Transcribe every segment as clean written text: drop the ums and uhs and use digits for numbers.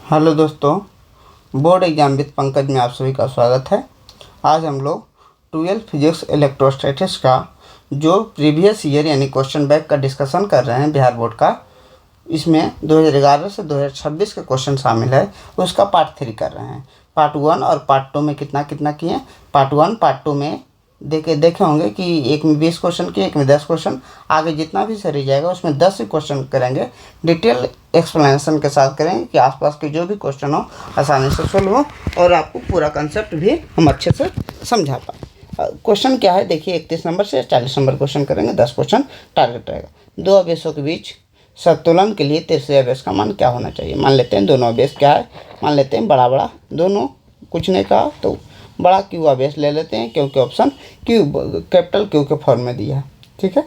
Hello दोस्तों, board exam with Pankaj में आप सभी का स्वागत है। आज हम लोग 12 फिजिक्स इलेक्ट्रोस्टैटिक्स का जो प्रीवियस ईयर यानी क्वेश्चन बैंक का डिस्कशन कर रहे हैं बिहार बोर्ड का। इसमें 2011 से 2026 के क्वेश्चन शामिल है, उसका पार्ट 3 कर रहे हैं। पार्ट 1 और पार्ट 2 में कितना कितना किए। पार्ट 1 पार्ट 2 में देखे होंगे कि एक में 20 क्वेश्चन किए, एक में 10 क्वेश्चन। आगे जितना भी सीरीज जाएगा उसमें 10 ही क्वेश्चन करेंगे, डिटेल एक्सप्लेनेशन के साथ करेंगे कि आसपास के जो भी क्वेश्चन हो आसानी से सोल्व हो और आपको पूरा कंसेप्ट भी हम अच्छे से समझा पाए। क्वेश्चन क्या है देखिए, 31 नंबर से 40 नंबर क्वेश्चन करेंगे, 10 क्वेश्चन टारगेट रहेगा। दो आवेशों के बीच संतुलन के लिए तीसरे आवेश का मान क्या होना चाहिए। मान लेते हैं दोनों आवेश क्या है, मान लेते हैं बड़ा बड़ा दोनों, कुछ नहीं कहा तो बड़ा क्यू आवेश ले लेते हैं, क्योंकि ऑप्शन क्यू कैपिटल क्यू के फॉर्म में दिया है। ठीक है,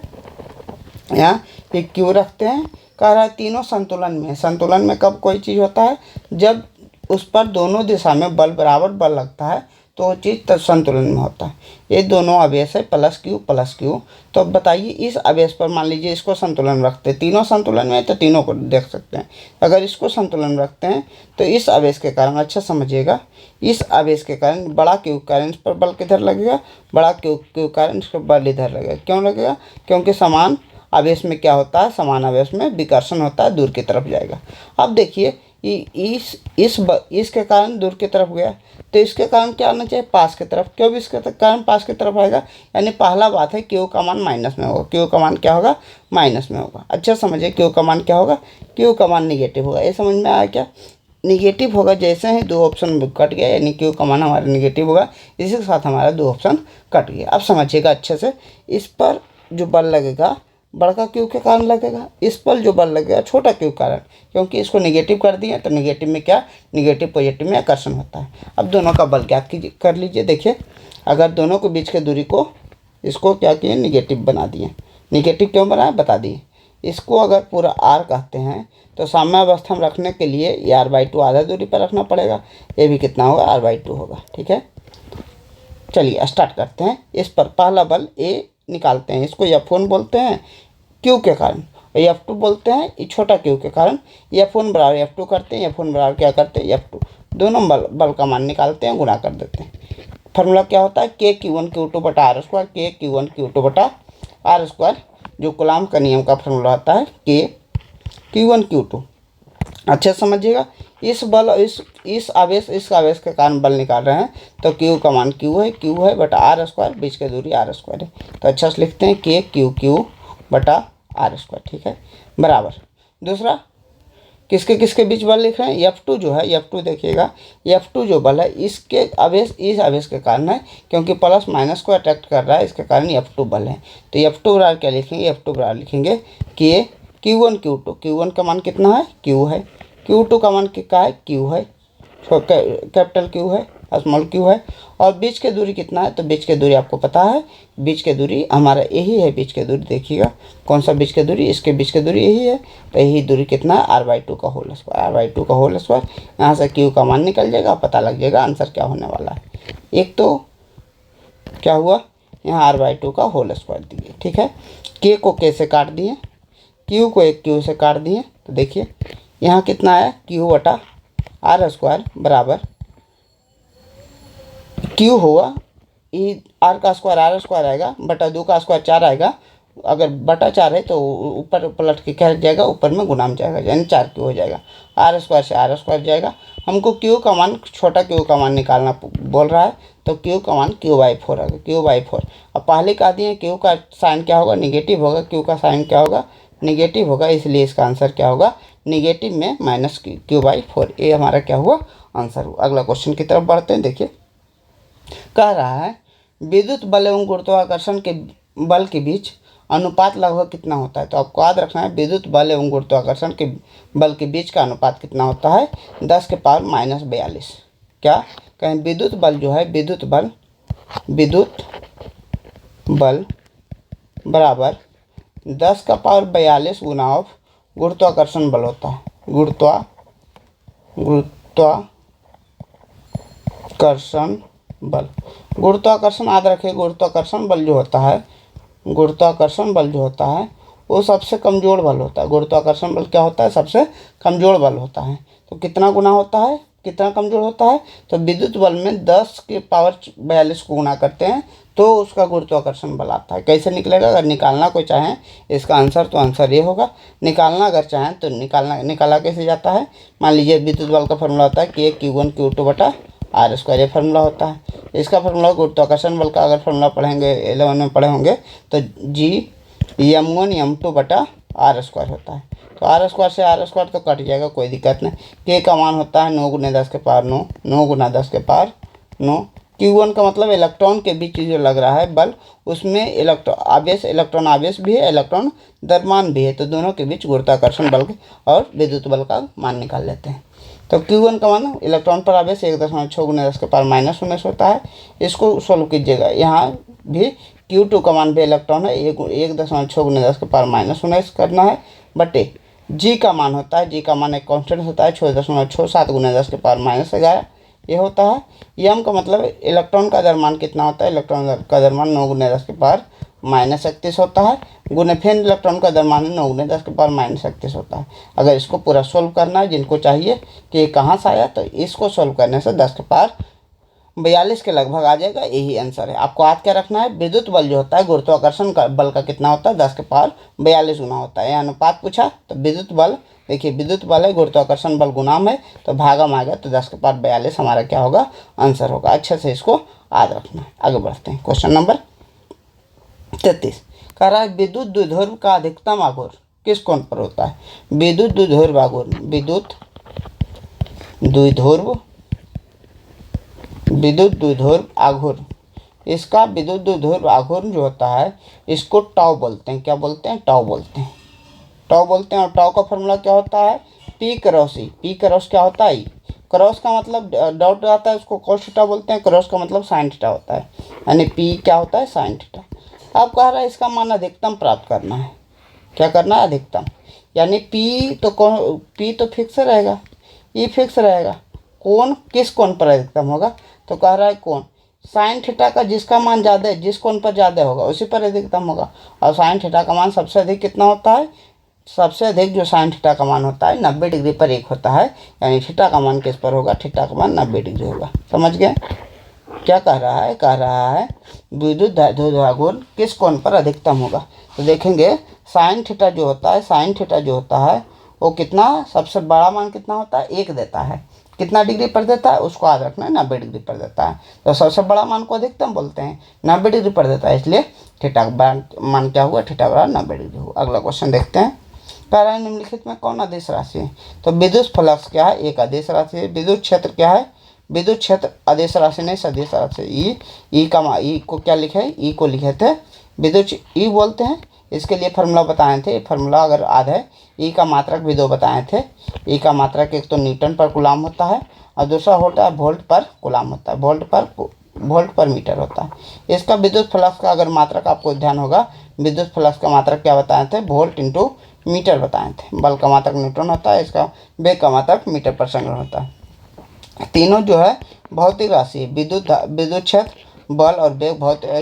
यहाँ एक क्यू रखते हैं। कह रहा है तीनों संतुलन में। संतुलन में कब कोई चीज़ होता है, जब उस पर दोनों दिशा में बल बराबर बल लगता है तो वो चीज़ तब संतुलन में होता है। ये दोनों आवेश है प्लस क्यू। तो अब बताइए इस आवेश पर मान लीजिए इसको संतुलन रखते हैं, तीनों संतुलन में तो तीनों को देख सकते हैं। अगर इसको संतुलन रखते हैं तो इस आवेश के कारण, अच्छा समझिएगा, इस आवेश के कारण बड़ा क्यू कारण इस पर बल किधर लगेगा, बड़ा क्यू कारण इस पर बल इधर लगेगा। क्यों लगेगा, क्योंकि समान आवेश में क्या होता है, समान आवेश में विकर्षण होता है, दूर की तरफ जाएगा। अब देखिए इसके कारण दूर की तरफ गया तो इसके कारण क्या आना चाहिए, पास की तरफ। क्यों भी इसके कारण पास की तरफ आएगा, यानी पहला बात है क्यू का मान माइनस में होगा। क्यू का मान क्या होगा, माइनस में होगा। अच्छा समझिए क्यू का मान क्या होगा, क्यू का मान निगेटिव होगा। ये समझ में आया क्या, निगेटिव होगा। जैसे ही दो ऑप्शन कट गया यानी क्यू का मान हमारा निगेटिव होगा, इसी के साथ हमारा दो ऑप्शन कट गया। अब समझिएगा अच्छे से, इस पर जो बल लगेगा बड़का क्यू के कारण लगेगा, इस पर जो बल लगेगा छोटा क्यू कारण, क्योंकि इसको निगेटिव कर दिए तो निगेटिव में क्या, निगेटिव पॉजिटिव में आकर्षण होता है। अब दोनों का बल क्या कर लीजिए, देखिए अगर दोनों के बीच के दूरी को इसको क्या किए, निगेटिव बना दिए। निगेटिव क्यों बनाए बता दिए। इसको अगर पूरा आर कहते हैं तो साम्यावस्था में रखने के लिए ये r/2 आधा दूरी पर रखना पड़ेगा। ये भी कितना होगा, r/2 होगा। ठीक है, चलिए स्टार्ट करते हैं। इस पर पहला बल A निकालते हैं, इसको F1 बोलते हैं क्यू के कारण, और F2 बोलते हैं ये छोटा क्यू के कारण। F1 बराबर F2 करते हैं, F1 बराबर क्या करते हैं, F2। दोनों बल का मान निकालते हैं, गुणा कर देते हैं। फार्मूला क्या होता है, K(Q1Q2) बटा R स्क्वायर, K(Q1Q2) बटा R स्क्वायर, जो कूलॉम का नियम का फार्मूला होता है, K(Q1Q2). अच्छा समझिएगा, इस बल इस आवेश के कारण बल निकाल रहे हैं तो क्यू का मान क्यू है बटा आर स्क्वायर, बीच की दूरी आर स्क्वायर है। तो अच्छा से लिखते हैं K(Q) बटा आर स्क्वायर। ठीक है, बराबर। दूसरा किसके किसके बीच बल लिख रहे हैं, F2 जो है, F2 देखिएगा, F2 जो बल है इसके आवेश इस आवेश के कारण है, क्योंकि प्लस माइनस को अट्रैक्ट कर रहा है, इसके कारण F2 बल है। तो F2 बराबर क्या लिखेंगे, F2 बराबर लिखेंगे Q1Q2। Q1 का मान कितना है, Q है। Q2 का मान क्या है, Q है, कैपिटल Q है, स्मॉल q है। और बीच की दूरी कितना है, तो बीच की दूरी आपको पता है, बीच की दूरी हमारा यही है। बीच की दूरी देखिएगा, कौन सा बीच की दूरी, इसके बीच की दूरी यही है। तो यही दूरी कितना है, r/2 का होल स्क्वायर, r/2 का होल स्क्वायर। यहाँ से q का मान निकल जाएगा, पता लग जाएगा आंसर क्या होने वाला है। एक तो क्या हुआ, यहाँ r/2 का होल स्क्वायर दिए। ठीक है, k को k से काट दिए, q को एक q से काट दिए। तो देखिए यहाँ कितना है, q बटा आर स्क्वायर बराबर क्यू हुआ, ई आर का स्क्वायर आर स्क्वायर आएगा, बटा 2 का स्क्वायर 4 आएगा। अगर बटा 4 है तो ऊपर पलट के क्या जाएगा, ऊपर में गुना में जाएगा, यानी 4 क्यू हो जाएगा। आर स्क्वायर से आर स्क्वायर जाएगा। हमको क्यू का मान, छोटा क्यू का मान निकालना बोल रहा है, तो क्यू का मान Q/4 आएगा, Q/4। अब पहले कहा दिए क्यू का साइन क्या होगा, निगेटिव होगा। क्यू का साइन क्या होगा, निगेटिव होगा, इसलिए इसका आंसर क्या होगा, निगेटिव में माइनस Q/4। ये हमारा क्या हुआ, आंसर हुआ। अगला क्वेश्चन की तरफ बढ़ते हैं। देखिए कह रहा है विद्युत बल एवं गुरुत्वाकर्षण के बल के बीच अनुपात लगभग कितना होता है। तो आपको याद रखना है, विद्युत बल एवं गुरुत्वाकर्षण के बल के बीच का अनुपात कितना होता है, 10 के पावर -42। क्या कहें, विद्युत बल जो है, विद्युत बल बराबर 10 का पावर 42 गुना ऑफ गुरुत्वाकर्षण बल होता है। गुरुत्वाकर्षण बल, गुरुत्वाकर्षण याद रखिए, गुरुत्वाकर्षण बल जो होता है वो सबसे कमज़ोर बल होता है। गुरुत्वाकर्षण बल क्या होता है? सबसे कमज़ोर बल होता है। तो कितना गुना होता है, कितना कमज़ोर होता है? तो विद्युत बल में 10 की पावर 42 को गुना करते हैं तो उसका गुरुत्वाकर्षण बल आता है। कैसे निकलेगा? अगर निकालना कोई चाहें इसका आंसर, तो आंसर ये होगा। निकालना अगर चाहें तो निकाला कैसे जाता है? मान लीजिए विद्युत बल का फॉर्मूला होता है K/Q1/Q2/r²। ये फार्मूला होता है। इसका फार्मूला गुरुत्वाकर्षण बल का अगर फार्मूला पढ़ेंगे 11 में पढ़े होंगे तो G(m1m2/r² होता है। तो r² से r² तो कट जाएगा, कोई दिक्कत नहीं। K का मान होता है 9 × 10⁻9, 9 × 10⁻9। Q1 का मतलब इलेक्ट्रॉन के बीच जो लग रहा है बल, उसमें इलेक्ट्रॉन आवेश भी है, इलेक्ट्रॉन द्रव्यमान भी है। तो दोनों के बीच गुरुत्वाकर्षण बल और विद्युत बल का मान निकाल लेते हैं। तो Q1 का मान इलेक्ट्रॉन पर आवेश 1.6 × 10⁻−19 होता है। इसको सोल्व कीजिएगा। यहाँ भी Q2 का मान भी इलेक्ट्रॉन है, 1.6 × 10⁻−19 करना है, बटे G का मान होता है, G का मान एक कांस्टेंट होता है 6.67 × 10⁻11 ये होता है। m का मतलब इलेक्ट्रॉन का द्रव्यमान कितना होता है? इलेक्ट्रॉन का द्रव्यमान 9 × 10⁻31 होता है, गुने फिर इलेक्ट्रॉन का द्रव्यमान 9 × 10⁻31 होता है। अगर इसको पूरा सोल्व करना है, जिनको चाहिए कि ये कहाँ से आया, तो इसको सोल्व करने से 10⁻42 के लगभग आ जाएगा। यही आंसर है। आपको याद क्या रखना है? विद्युत बल जो होता है गुरुत्वाकर्षण बल का कितना होता है? 10⁻42 गुना होता है। यह अनुपात पूछा तो विद्युत बल, देखिए विद्युत बल है, गुरुत्वाकर्षण बल गुणाम है, तो भागम आ गया, तो 10⁻42 हमारा क्या होगा? आंसर होगा। अच्छे से इसको याद रखना है। आगे बढ़ते हैं। क्वेश्चन नंबर 33 कह रहा है विद्युत द्विध्रुव का अधिकतम आघूर्ण किस कोण पर होता है? विद्युत द्विध्रुव आघूर्ण, विद्युत द्विध्रुव आघूर्ण, इसका विद्युत द्विध्रुव आघूर्ण जो होता है इसको टाउ बोलते हैं। क्या बोलते हैं? टाउ बोलते हैं। टाउ बोलते हैं। और टाउ का फॉर्मूला क्या होता है? P×E। P× क्या होता है? क्रॉस का मतलब डॉट आता है, उसको cos थीटा बोलते हैं। क्रॉस का मतलब sin थीटा होता है, यानी P क्या होता है? sin theta. अब कह रहा है इसका मान अधिकतम प्राप्त करना है। क्या करना है? अधिकतम, यानी P तो फिक्स रहेगा, E फिक्स रहेगा। कोण किस कोण पर अधिकतम होगा? तो कह रहा है कोण साइन थीटा का जिसका मान ज़्यादा है, जिस कोण पर ज़्यादा होगा उसी पर अधिकतम होगा। और साइन थीटा का मान सबसे अधिक कितना होता है? सबसे अधिक जो साइन थीटा का मान होता है 90 डिग्री पर 1 होता है, यानी थीटा का मान किस पर होगा? थीटा का मान 90 डिग्री होगा। समझ गए? क्या कह रहा है? कह रहा है विद्युत द्विध्रुव आघूर्ण किस कोण पर अधिकतम होगा। तो देखेंगे साइन थीटा जो होता है वो कितना, सबसे बड़ा मान कितना होता है? 1 देता है। कितना डिग्री पर देता है? उसको याद रखना है, 90 डिग्री पर देता है। तो सबसे बड़ा मान को अधिकतम बोलते हैं। 90 डिग्री पर देता है, इसलिए थीटा का मान क्या हुआ? थीटा बराबर 90 डिग्री हुआ। अगला क्वेश्चन देखते हैं। कह रहा है निम्नलिखित में कौन अदिश राशि है? तो विद्युत फ्लक्स क्या है? एक अदिश राशि है। विद्युत क्षेत्र क्या है? विद्युत क्षेत्र अदिश राशि नहीं, सदिश राशि। ई को क्या लिखे? ई को लिखे थे विद्युत ई बोलते हैं। इसके लिए फार्मूला बताए थे। फार्मूला अगर याद है, ई का मात्रक भी 2 बताए थे। ई का मात्रक एक तो न्यूटन पर कूलाम होता है और दूसरा होता है वोल्ट पर कूलाम होता है, वोल्ट पर मीटर होता है। इसका विद्युत फ्लक्स का अगर मात्रक आपको ध्यान होगा, विद्युत फ्लक्स का मात्रक क्या बताए थे? वोल्ट इंटू मीटर बताए थे। बल का मात्रक न्यूटन होता है, इसका वेग का मात्रक मीटर पर सेकंड होता है। तीनों जो है भौतिक राशि है। विद्युत क्षेत्र, बल और वेग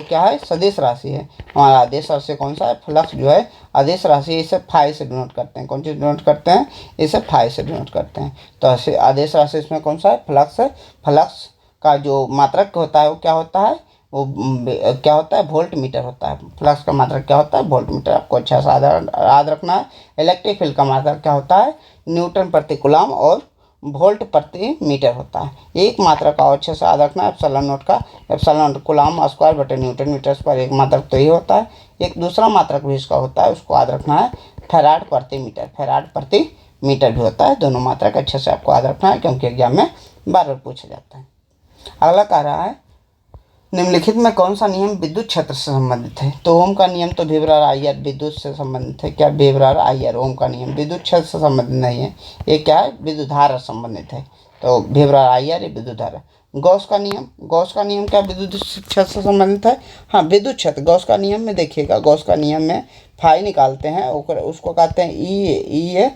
क्या है? सदिश राशि है। हमारा आदेश राशि कौन सा है? फ्लक्स जो है आदेश राशि, इसे फाई से डिनोट करते हैं। कौन सी डिनोट करते हैं? इसे फाई से डिनोट करते हैं। तो आदेश राशि इसमें कौन सा है? फ्लक्स है। फ्लक्स का जो मात्रक होता है वो क्या होता है? वो क्या होता है? वोल्ट मीटर होता है। फ्लक्स का मात्रक क्या होता है? Volt meter. आपको अच्छा सा याद रखना है। इलेक्ट्रिक फील्ड का मात्रक क्या होता है? न्यूटन प्रति कूलम और वोल्ट प्रति मीटर होता है। एक मात्रक का अच्छे से याद रखना है, एप्सिलॉन नॉट का। एप्सिलॉन कूलम स्क्वायर बटे न्यूटन मीटर पर एक मात्रक तो ही होता है। एक दूसरा मात्रक भी इसका होता है, उसको याद रखना है, फैराड प्रति मीटर। फैराड प्रति मीटर भी होता है। दोनों मात्रक अच्छे से आपको याद रखना है, क्योंकि एग्जाम में बार बार पूछा जाता है। अगला कह रहा है निम्नलिखित में कौन सा नियम विद्युत क्षेत्र से संबंधित है? तो ओम का नियम तो वेबर आयर विद्युत से संबंधित है। क्या? वेबर आयर ओम का नियम विद्युत क्षेत्र से संबंधित नहीं है। ये क्या है? विद्युत धारा से संबंधित है। तो वेबर आयर विद्युत धारा। गॉस का नियम क्या विद्युत क्षेत्र से संबंधित है? हाँ, विद्युत क्षेत्र। गॉस का नियम में देखिएगा, गॉस का नियम में फाई निकालते हैं, उसको कहते हैं ई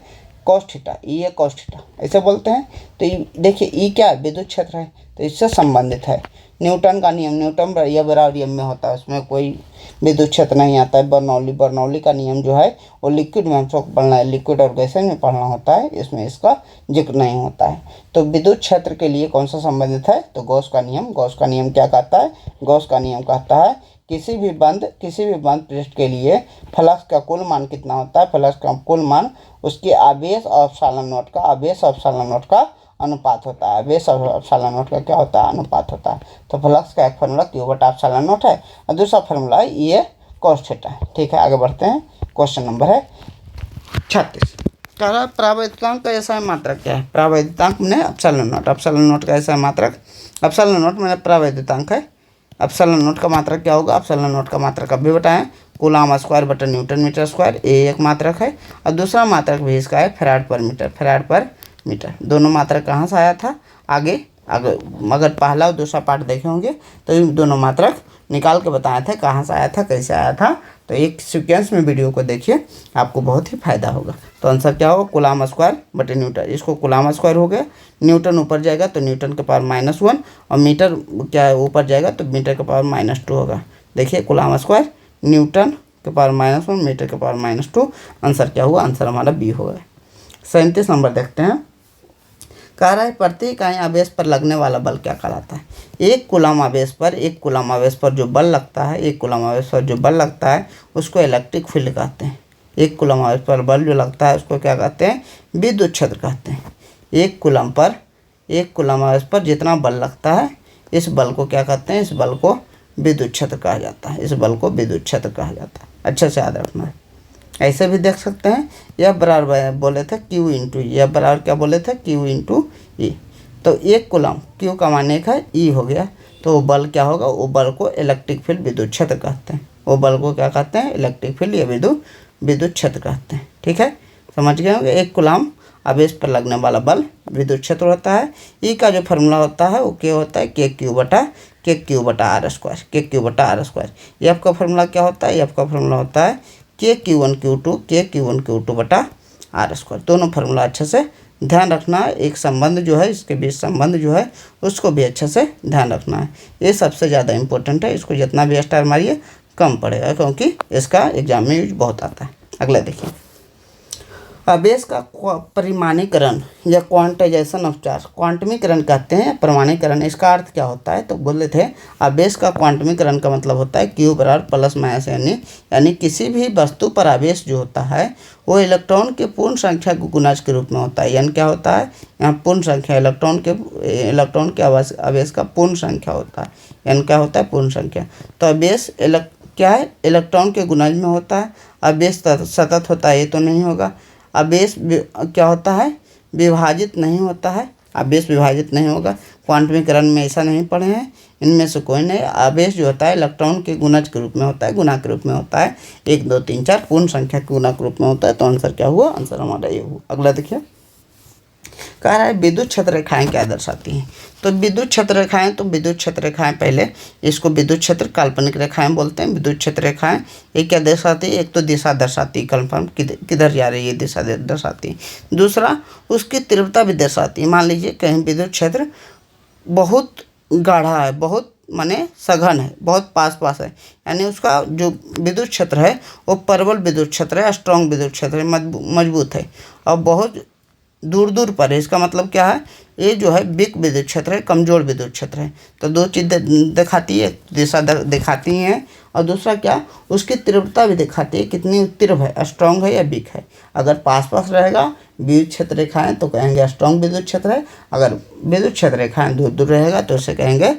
कॉस थीटा, ई है कॉस थीटा, ऐसे बोलते हैं। तो देखिए ई क्या है, विद्युत क्षेत्र है, तो इससे संबंधित है। न्यूटन का नियम, न्यूटन या बराबर नियम में होता है, उसमें कोई विद्युत क्षेत्र नहीं आता है। बर्नौली का नियम जो है वो लिक्विड में हम सबको पढ़ना है, लिक्विड और गैसेज में पढ़ना होता है, इसमें इसका जिक्र नहीं होता है। तो विद्युत क्षेत्र के लिए कौन सा संबंधित है, तो गॉस का नियम। गॉस का नियम क्या कहता है, गॉस का नियम कहता है किसी भी बंद पृष्ठ के लिए फ्लक्स का कुल मान कितना होता है, फ्लक्स का कुल मान उसके आवेश और एप्सिलॉन नॉट का अनुपात होता है। आवेश और एप्सिलॉन नॉट का क्या होता है, अनुपात होता है। तो फ्लक्स का एक फार्मूला Q/एप्सिलॉन नॉट है और दूसरा फार्मूला है ये कॉस थीटा है। ठीक है, आगे बढ़ते हैं। क्वेश्चन नंबर है 36। कह रहा है परावैद्युतांक का ऐसा मात्रक क्या है, परावैद्युतांक मैंने एप्सिलॉन नॉट का ऐसा मात्रक, एप्सिलॉन नॉट मैंने परावैद्युतांक है। एप्सिलॉन नॉट का मात्रक क्या होगा, एप्सिलॉन नॉट का मात्रक अभी बताएं, कूलम स्क्वायर बटा न्यूटन मीटर स्क्वायर, ये एक मात्रक है। और दूसरा मात्रक भी इसका है फैराड पर मीटर। दोनों मात्रक कहाँ से आया था, आगे अगर पहला और दूसरा पार्ट देखे होंगे तो ये दोनों मात्रक निकाल के बताया था कहाँ से आया था, कैसे आया था। तो एक सीक्वेंस में वीडियो को देखिए, आपको बहुत ही फायदा होगा। तो आंसर क्या होगा, कूलम स्क्वायर बटे न्यूटन। इसको कूलम स्क्वायर हो गया, न्यूटन ऊपर जाएगा तो न्यूटन के पावर -1 और मीटर क्या है ऊपर जाएगा तो मीटर के पावर -2 होगा। देखिए कूलम स्क्वायर न्यूटन के पावर -1 मीटर के पावर -2। आंसर क्या हुआ, आंसर हमारा बी होगा। 37 नंबर देखते हैं। कह रहा है प्रति इकाई आवेश पर लगने वाला बल क्या कहलाता है। एक कूलम आवेश पर जो बल लगता है, उसको इलेक्ट्रिक फील्ड कहते हैं। एक कूलम आवेश पर बल जो लगता है उसको क्या कहते हैं, विद्युत क्षेत्र कहते हैं। एक कूलम आवेश पर जितना बल लगता है, इस बल को क्या कहते हैं, इस बल को विद्युत क्षेत्र कहा जाता है। अच्छे से याद रखना है। ऐसे भी देख सकते हैं, यह बराबर बोले थे Q इंटू, यह बराबर क्या बोले थे, Q इंटू ई। तो एक कूलम Q का मान 1 है, E हो गया, तो वो बल क्या होगा, वो बल को इलेक्ट्रिक फील्ड विद्युत क्षेत्र कहते हैं। वो बल को क्या कहते हैं, इलेक्ट्रिक फील्ड या विद्युत क्षेत्र कहते हैं। ठीक है, समझ गए होंगे। एक कूलम आवेश पर लगने वाला बल विद्युत क्षेत्र होता है। ई का जो फार्मूला होता है वो क्या होता है, KQ बटा R स्क्वायर। एफ का फार्मूला क्या होता है, एफ का फार्मूला होता है KQ1Q2 बटा R स्क्वायर। दोनों फार्मूला अच्छे से ध्यान रखना है। एक संबंध जो है, इसके बीच संबंध जो है उसको भी अच्छे से ध्यान रखना है। ये सबसे ज़्यादा इंपॉर्टेंट है। इसको जितना भी स्टार मारिए कम पड़ेगा, क्योंकि इसका एग्जाम में यूज बहुत आता है। अगला देखिए, आवेश का परिमाणीकरण या क्वांटाइजेशन ऑफ चार्ज, क्वांटमीकरण कहते हैं परिमाणीकरण। इसका अर्थ क्या होता है, तो बोले थे आवेश का क्वांटमीकरण का मतलब होता है Q बराबर प्लस माइनस यानी किसी भी वस्तु पर आवेश जो होता है वो इलेक्ट्रॉन के पूर्ण संख्या के गुणज के रूप में होता है। यानी क्या होता है, यहाँ पूर्ण संख्या इलेक्ट्रॉन के आवेश का पूर्ण संख्या होता है। यानी क्या होता है, पूर्ण संख्या। तो आवेश क्या है, इलेक्ट्रॉन के गुणज में होता है। आवेश सतत होता है ये तो नहीं होगा। आवेश क्या होता है, विभाजित नहीं होता है। आवेश विभाजित नहीं होगा, क्वांटमीकरण में ऐसा नहीं पढ़े हैं, इनमें से कोई नहीं। आवेश जो होता है इलेक्ट्रॉन के गुणज के रूप में होता है, गुणा के रूप में होता है। 1 2 3 4 पूर्ण संख्या के गुणा के रूप में होता है। तो आंसर क्या हुआ, आंसर हमारा ये हुआ। अगला देखिए, कह रहा है विद्युत क्षेत्र रेखाएं क्या दर्शाती हैं। तो विद्युत क्षेत्र रेखाएं पहले इसको विद्युत क्षेत्र काल्पनिक रेखाएं बोलते हैं। विद्युत क्षेत्र रेखाएं ये क्या दर्शाती है, एक तो दिशा दर्शाती है, कन्फर्म किधर जा रही है, ये दिशा दर्शाती है। दूसरा उसकी तीव्रता भी दर्शाती है। मान लीजिए कहीं विद्युत क्षेत्र बहुत गाढ़ा है, बहुत माने सघन है, बहुत पास है, यानी उसका जो विद्युत क्षेत्र है वो प्रबल विद्युत क्षेत्र है, स्ट्रॉन्ग विद्युत क्षेत्र है, मजबूत है और बहुत दूर पर है। इसका मतलब क्या है, ये जो है वीक विद्युत क्षेत्र है, कमजोर विद्युत क्षेत्र है। तो दो चीज़ें दिखाती है, दिशा दिखाती हैं, और दूसरा क्या, उसकी तीव्रता भी दिखाती है, कितनी तीव्र है, स्ट्रॉन्ग है या वीक है। अगर पास रहेगा विद्युत क्षेत्र रेखाएं तो कहेंगे स्ट्रॉन्ग विद्युत क्षेत्र है। अगर विद्युत क्षेत्र रेखाएं दूर रहेगा तो उसे कहेंगे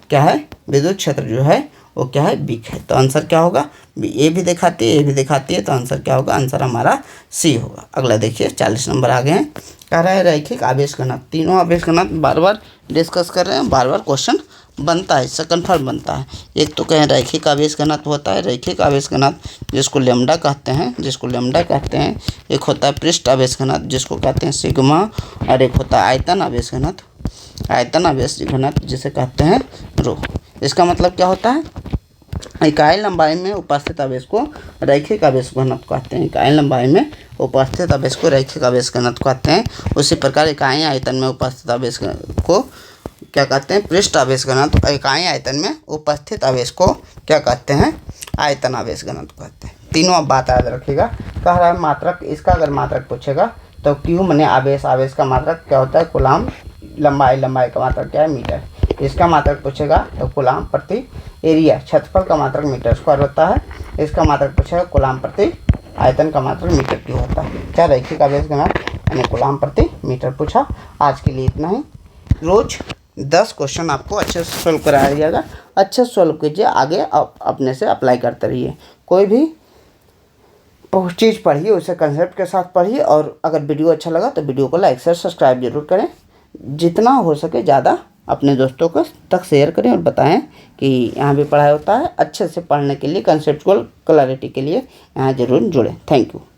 क्या है, विद्युत क्षेत्र जो है वो क्या है, वीक है। तो आंसर क्या होगा, ये भी दिखाती है, ये भी दिखाती है, तो आंसर क्या होगा, आंसर हमारा सी होगा। अगला देखिए 40 नंबर आ गए हैं। कह रहा है रैखिक आवेश घनत्व, तीनों आवेश घनत्व बार डिस्कस कर रहे हैं, बार क्वेश्चन बनता है, इससे कन्फर्म बनता है। एक तो कहें रैखिक आवेश घनत्व होता है, रैखिक आवेश घनत्व जिसको लैम्डा कहते हैं, एक होता है पृष्ठ आवेश घनत्व जिसको कहते हैं सिग्मा, और एक होता है आयतन आवेश घनत्व जिसे कहते हैं रो। इसका मतलब क्या होता है, इकाई लंबाई में उपस्थित आवेश को रैखिक आवेश घनत्व कहते हैं। इकाई लंबाई में उपस्थित आवेश को रैखिक आवेश घनत्व कहते हैं। उसी प्रकार इकाई आयतन में उपस्थित आवेश को क्या कहते हैं? पृष्ठ आवेश घनत्व। इकाई आयतन में उपस्थित आवेश को क्या कहते हैं? आयतन आवेश घनत्व कहते हैं। तीनों बात याद रखिएगा। कह रहा है मात्रक, इसका अगर मात्रक पूछेगा तो क्यू माने आवेश, आवेश का मात्रक क्या होता है? कूलाम। लंबाई, लंबाई का मात्रक क्या है? मीटर। इसका मात्रक पूछेगा तो कूलाम प्रति एरिया, क्षेत्रफल का मात्रक मीटर स्क्वायर होता है। इसका मात्रक पूछेगा कूलाम प्रति आयतन का मात्रक मीटर क्यूब होता है। क्या रैखिक आवेश घनत्व यानी कूलाम प्रति मीटर पूछा। आज के लिए इतना ही। रोज 10 क्वेश्चन आपको अच्छे से सॉल्व कराया जाएगा। अच्छे से सॉल्व कीजिए, आगे अपने से अप्लाई करते रहिए। कोई भी चीज़ पढ़िए उसे कंसेप्ट के साथ पढ़िए, और अगर वीडियो अच्छा लगा तो वीडियो को लाइक शेयर सब्सक्राइब जरूर करें। जितना हो सके ज़्यादा अपने दोस्तों को तक शेयर करें और बताएं कि यहाँ भी पढ़ाई होता है। अच्छे से पढ़ने के लिए, कंसेप्चुअल क्लैरिटी के लिए यहाँ ज़रूर जुड़ें। Thank you.